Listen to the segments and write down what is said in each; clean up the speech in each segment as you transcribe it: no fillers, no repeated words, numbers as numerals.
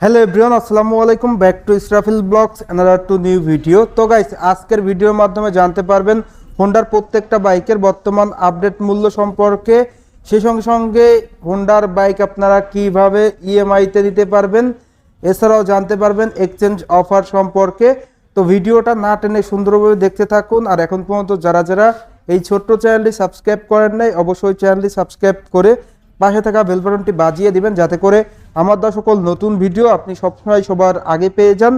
Hello everyone, আসসালামু আলাইকুম। Back to Israfil vlogs, another to new video. তো গাইস, আজকের ভিডিওর মাধ্যমে জানতে পারবেন হোন্ডার প্রত্যেকটা বাইকের বর্তমান আপডেট মূল্য সম্পর্কে। সেই সঙ্গে সঙ্গে হোন্ডার বাইক আপনারা কিভাবে ইএমআইতে দিতে পারবেন, এছাড়াও জানতে পারবেন এক্সচেঞ্জ অফার সম্পর্কে। তো ভিডিওটা না টেনে সুন্দরভাবে দেখতে থাকুন। আর এখন পর্যন্ত যারা যারা এই ছোট্ট চ্যানেলটি সাবস্ক্রাইব করেন নাই, অবশ্যই চ্যানেলটি সাবস্ক্রাইব করে পাশে থাকা বেল বাটনটি বাজিয়ে দিবেন, যাতে করে আমার দেওয়া সকল নতুন ভিডিও আপনি সবসময় সবার আগে পেয়ে যান।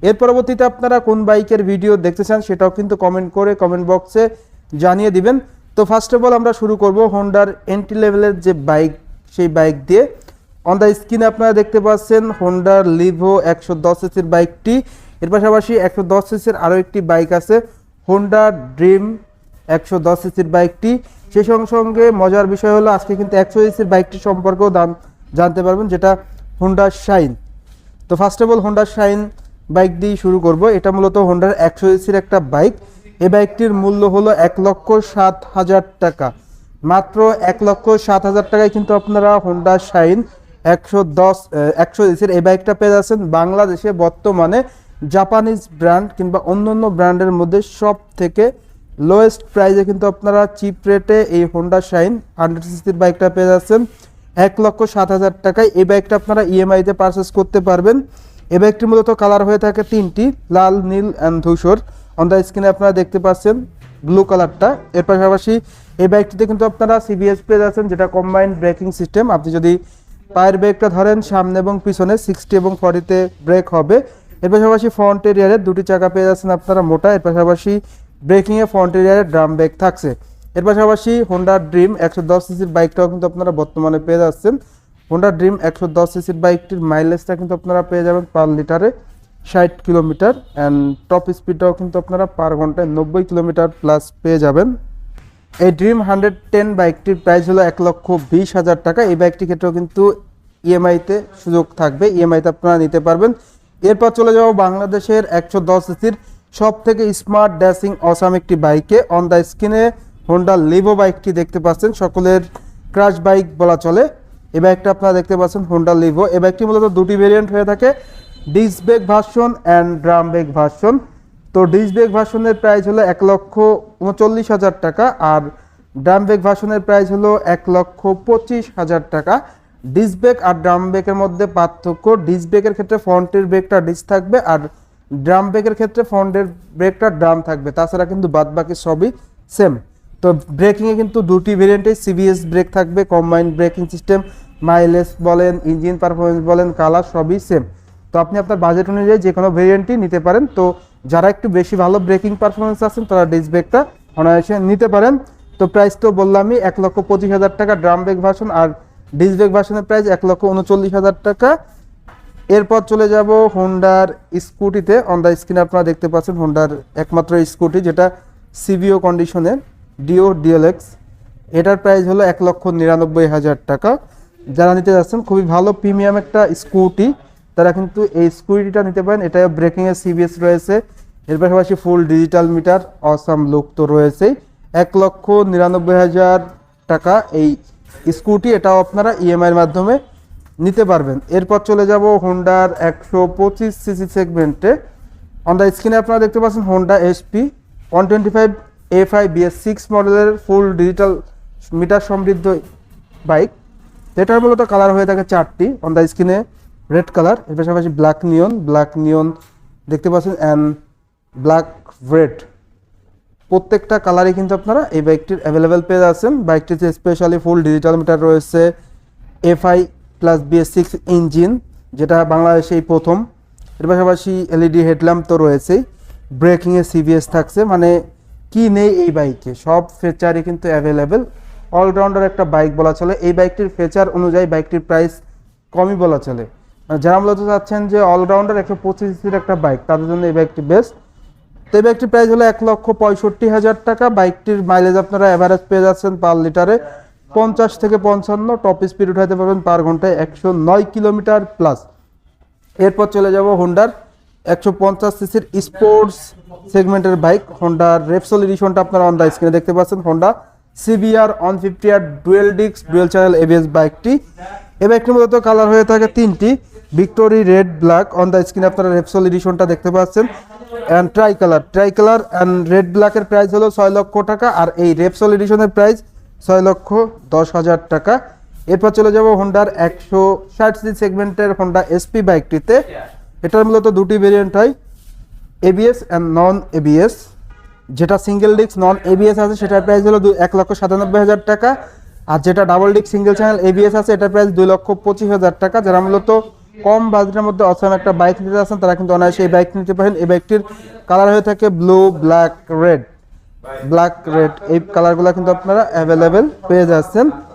এর পরবর্তীতে আপনারা কোন বাইকের ভিডিও দেখতে চান সেটাও কিন্তু কমেন্ট করে কমেন্ট বক্সে জানিয়ে দিবেন। তো ফার্স্ট অফ অল আমরা শুরু করব হোন্ডার এন্ট্রি লেভেলের যে বাইক, সেই বাইক দিয়ে। অন দ্য স্ক্রিনে আপনারা দেখতে পাচ্ছেন হোন্ডার লিভো 110 সিসির বাইকটি। এর পাশাপাশি 110 সিসির আরও একটি বাইক আছে, হোন্ডা ড্রিম 110 সিসির বাইকটি। সেই সঙ্গে সঙ্গে মজার বিষয় হলো আজকে কিন্তু 100 সিসির বাইকটি সম্পর্কেও জানতে পারবেন, যেটা হোন্ডা শাইন। তো first of all Honda shine bike দিয়ে শুরু করব। এটা মূলত হোন্ডার 100 সিসির একটা বাইক। এই বাইকটির মূল্য হলো 1,07,000 টাকা। মাত্র 1,07,000 টাকায় কিন্তু আপনারা হোন্ডা শাইন 100 সিসির এই বাইকটা পেয়ে যাচ্ছেন বাংলাদেশে বর্তমানে জাপানিজ ব্র্যান্ড কিংবা অন্য ব্র্যান্ডের মধ্যে সব থেকে লোয়েস্ট প্রাইসে কিন্তু আপনারা চিপ রেটে এই হোন্ডা শাইন 100 সিসির বাইকটা পেয়ে যাচ্ছেন 1,07,000 টাকায়। এই বাইকটা আপনারা ইএমআইতে পারচেস করতে পারবেন। এই বাইকটির মূলত কালার হয়ে থাকে তিনটি, লাল, নীল অ্যান্ড ধূসর। অন দ্য স্ক্রিনে আপনারা দেখতে পাচ্ছেন ব্লু কালারটা। এর পাশাপাশি এই বাইকটিতে কিন্তু আপনারা সিবিএস পেয়ে যাচ্ছেন, যেটা কম্বাইন্ড ব্রেকিং সিস্টেম। আপনি যদি পায়ের ব্রেকটা ধরেন সামনে এবং পিছনে 60 এবং 40-তে ব্রেক হবে। এর পাশাপাশি ফ্রন্ট এরিয়ারে দুটি চাকা পেয়ে যাচ্ছেন আপনারা মোটা। এর পাশাপাশি ব্রেকিংয়ে ফ্রন্ট এরিয়ারে ড্রাম ব্রেক থাকছে। এর পাশাপাশি হোন্ডা ড্রিম 110 সিসির বাইকটাও কিন্তু আপনারা বর্তমানে পেয়ে যাচ্ছেন। হোন্ডা ড্রিম 110 সিসির বাইকটির মাইলেজটা কিন্তু আপনারা পেয়ে যাবেন পার লিটারে 60 কিলোমিটার, অ্যান্ড টপ স্পিডটাও কিন্তু আপনারা পার ঘন্টায় 90 কিলোমিটার প্লাস পেয়ে যাবেন। এই ড্রিম 110 বাইকটির প্রাইস হলো 1,20,000 টাকা। এই বাইকটির ক্ষেত্রেও কিন্তু ইএমআইতে সুযোগ থাকবে, ইএমআইতে আপনারা নিতে পারবেন। এরপর চলে যাব বাংলাদেশের 110 সিসির সব থেকে স্মার্ট ড্যাশিং অসাম একটি বাইকে। অন দ্য স্ক্রিনে হোন্ডা লিভো বাইকটি দেখতে পাচ্ছেন, সকলের ক্রাশ বাইক বলা চলে। এই বাইকটা আপনারা দেখতে পাচ্ছেন হোন্ডা লিভো। এই বাইকটি মূলত দুটি ভেরিয়েন্ট হয়ে থাকে, disc brake version and drum brake version. তো ডিস্ক ব্রেক ভার্সনের প্রাইস হলো 1,39,000 টাকা, আর ড্রাম ব্রেক ভার্সনের প্রাইস হলো 1,25,000 টাকা। ডিস্ক ব্রেক আর ড্রাম ব্রেকের মধ্যে পার্থক্য, ডিস্ক ব্রেকের ক্ষেত্রে ফ্রন্টের ব্রেকটা ডিস্ক থাকবে, আর ড্রাম ব্রেকের ক্ষেত্রে ফ্রন্টের ব্রেকটা ড্রাম থাকবে। তাছাড়া কিন্তু বাদ বাকি সবই সেম। তো ব্রেকিংয়ে কিন্তু দুটি ভেরিয়েন্টে সিবিএস ব্রেক থাকবে, কম্বাইন্ড ব্রেকিং সিস্টেম। মাইলেজ বলেন, ইঞ্জিন পারফরমেন্স বলেন, কালার সবই সেম। তো আপনি আপনার বাজেট অনুযায়ী যে কোনো ভেরিয়েন্টই নিতে পারেন। তো যারা একটু বেশি ভালো ব্রেকিং পারফরমেন্স আছেন তারা ডিস্ক ব্রেকটা অনায়াসে নিতে পারেন। তো প্রাইস তো বললামই 1,25,000 টাকা ড্রাম ব্রেক ভার্সন, আর ডিস্ক ব্রেক ভার্সনের প্রাইস 1,39,000 টাকা। এরপর চলে যাব হোন্ডার স্কুটিতে। অন দ্য স্ক্রিনে আপনারা দেখতে পাচ্ছেন হোন্ডার একমাত্র স্কুটি, যেটা সিবিও কন্ডিশনের ডিও ডিএলএক্স। এটার প্রাইস হলো 1,99,000 টাকা। যারা নিতে যাচ্ছেন খুবই ভালো প্রিমিয়াম একটা স্কুটি, তারা কিন্তু এই স্কুটিটা নিতে পারেন। এটা ব্রেকিংয়ে সিবিএস রয়েছে, এর পাশাপাশি full digital meter, awesome look তো রয়েছেই। 1,99,000 টাকা এই স্কুটি, এটাও আপনারা ইএমআইয়ের মাধ্যমে নিতে পারবেন। এরপর চলে যাব হোন্ডার 125 সিসি সেগমেন্টে। অন দ্য স্ক্রিনে আপনারা দেখতে পাচ্ছেন হোন্ডা এসপি 125 A5 BS6 মডেলের ফুল ডিজিটাল মিটার সমৃদ্ধ বাইক। এটার মূলত কালার হয়ে থাকে চারটি। অন দ্য স্ক্রিনে রেড কালার, এর পাশাপাশি ব্ল্যাক নিয়ন দেখতে পাচ্ছেন, অ্যান্ড ব্ল্যাক রেড। প্রত্যেকটা কালারই কিন্তু আপনারা এই বাইকটির অ্যাভেলেবেল পেয়ে যাচ্ছেন। বাইকটিতে স্পেশালি ফুল ডিজিটাল মিটার রয়েছে, A5 প্লাস BS6 ইঞ্জিন, যেটা বাংলাদেশেই প্রথম। এর পাশাপাশি এলইডি হেডল্যাম্প তো রয়েছেই, ব্রেকিংয়ে সিবিএস থাকছে। মানে কি নেই এই বাইকে, সব ফিচারই কিন্তু অ্যাভেলেবেল। অলরাউন্ডার একটা বাইক বলা চলে। এই বাইকটির ফিচার অনুযায়ী বাইকটির প্রাইস কমই বলা চলে। মানে যারা মূলত চাচ্ছেন যে অলরাউন্ডার 125 সিসির একটা বাইক, তাদের জন্য এই বাইকটি বেস্ট। তো এই বাইকটির প্রাইস হলো 1,65,000 টাকা। বাইকটির মাইলেজ আপনারা অ্যাভারেজ পেয়ে যাচ্ছেন পার লিটারে 50 থেকে 55, টপ স্পিড উঠাতে পারবেন পার ঘন্টায় 109 কিলোমিটার প্লাস। এরপর চলে যাব হোন্ডার 150 সিসির স্পোর্টস সেগমেন্টের বাইক, হোন্ডার রেপসোল এডিশনটা আপনারা অন দ্য স্ক্রিনে দেখতে পাচ্ছেন। Honda CBR 150 dual disc dual channel ABS বাইকটি। এই বাইকটির মূলত কালার হয়ে থাকে তিনটি, victory red black on the স্ক্রিনে আপনারা রেপসল এডিশনটা দেখতে পাচ্ছেন and try colour and red ব্ল্যাকের প্রাইস হলো 6 লক্ষ টাকা, আর এই রেপসল এডিশনের প্রাইস 6,10,000 টাকা। এরপর চলে যাব হোন্ডার 160 সেগমেন্টের হোন্ডা এসপি বাইকটিতে। এটার মূলত দুটি ভেরিয়েন্ট হয়, এবিএস অ্যান্ড নন এবিএস। যেটা সিঙ্গেল ডিস্ক নন এবিএস আছে সেটার প্রাইস হলো 1,97,000 টাকা, আর যেটা double disc single channel ABS আছে এটার প্রাইস 2,25,000 টাকা। যারা মূলত কম বাজেটের মধ্যে অসাম একটা বাইক নিতে যাচ্ছেন তারা কিন্তু অনায়াসে এই বাইক নিতে পারেন। এই বাইকটির কালার হয়ে থাকে ব্লু, ব্ল্যাক, রেড এই কালারগুলো কিন্তু আপনারা অ্যাভেলেবেল পেয়ে যাচ্ছেন।